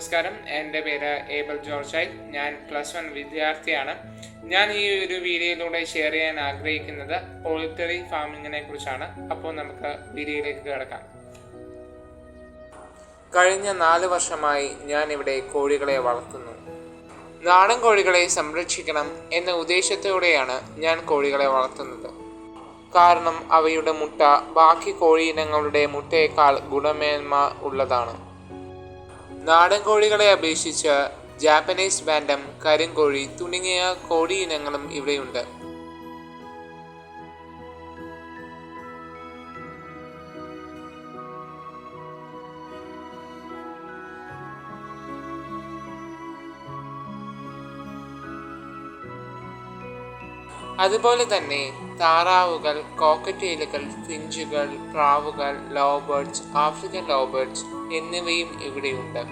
നമസ്കാരം. എൻ്റെ പേര് ഏബൽ ജോർജായി. ഞാൻ +1 വിദ്യാർത്ഥിയാണ്. ഞാൻ ഈ ഒരു വീഡിയോയിലൂടെ ഷെയർ ചെയ്യാൻ ആഗ്രഹിക്കുന്നത് പോൾട്രി ഫാമിങ്ങിനെ കുറിച്ചാണ്. അപ്പോൾ നമുക്ക് വീഡിയോയിലേക്ക് കിടക്കാം. കഴിഞ്ഞ 4 വർഷമായി ഞാൻ ഇവിടെ കോഴികളെ വളർത്തുന്നു. നാടൻ കോഴികളെ സംരക്ഷിക്കണം എന്ന ഉദ്ദേശത്തോടെയാണ് ഞാൻ കോഴികളെ വളർത്തുന്നത്. കാരണം അവയുടെ മുട്ട ബാക്കി കോഴിയിനങ്ങളുടെ മുട്ടയേക്കാൾ ഗുണമേന്മ ഉള്ളതാണ്. നാടൻ കോഴികളെ അപേക്ഷിച്ച് ജാപ്പനീസ് ബാൻഡം, കരിങ്കോഴി തുടങ്ങിയ കോഴിയിനങ്ങളും ഇവിടെയുണ്ട്. അതുപോലെ തന്നെ താറാവുകൾ, കോക്കറ്റെയിലുകൾ, ഫിഞ്ചുകൾ, പ്രാവുകൾ, ലവ് ആഫ്രിക്കൻ ലവ് എന്നിവയും ഇവിടെയുണ്ട്.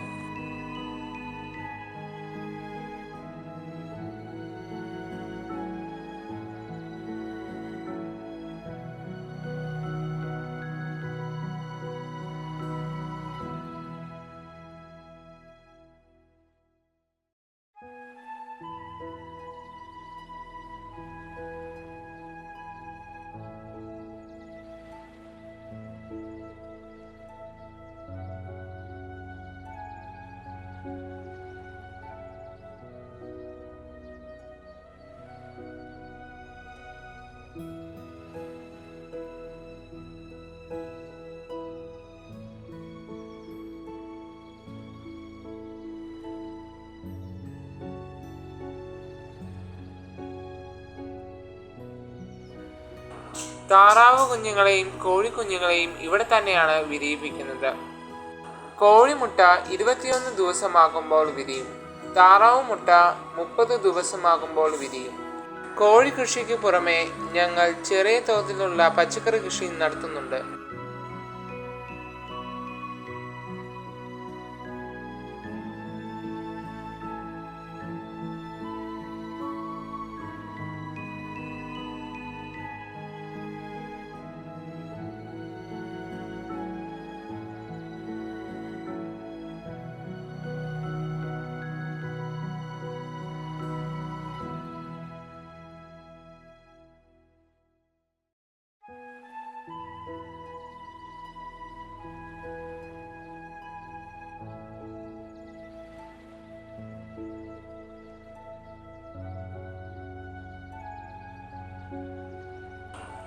താറാവ് കുഞ്ഞുങ്ങളെയും കോഴിക്കുഞ്ഞുങ്ങളെയും ഇവിടെ തന്നെയാണ് വിരിയിപ്പിക്കുന്നത്. കോഴിമുട്ട 21 ദിവസമാകുമ്പോൾ വിരിയും. താറാവ് മുട്ട 30 ദിവസമാകുമ്പോൾ വിരിയും. കോഴി കൃഷിക്ക് പുറമെ ഞങ്ങൾ ചെറിയ തോതിലുള്ള പച്ചക്കറി കൃഷി നടത്തുന്നുണ്ട്.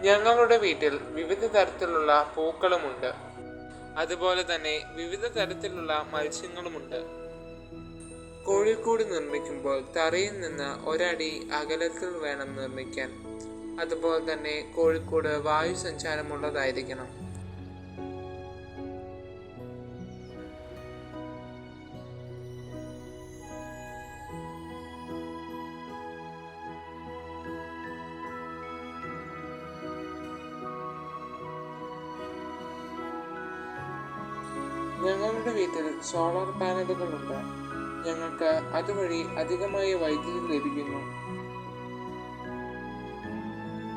ഞങ്ങളുടെ വീട്ടിൽ വിവിധ തരത്തിലുള്ള പൂക്കളുമുണ്ട്. അതുപോലെ തന്നെ വിവിധ തരത്തിലുള്ള മത്സ്യങ്ങളുമുണ്ട്. കോഴിക്കൂട് നിർമ്മിക്കുമ്പോൾ തറയിൽ നിന്ന് 1 അടി അകലത്തിൽ വേണം നിർമ്മിക്കാൻ. അതുപോലെ തന്നെ കോഴിക്കൂട് വായു സഞ്ചാരമുള്ളതായിരിക്കണം. ഞങ്ങളുടെ വീട്ടിൽ സോളാർ പാനലുകളുണ്ട്. ഞങ്ങൾക്ക് അതുവഴി അധികമായി വൈദ്യുതി ലഭിക്കുന്നു.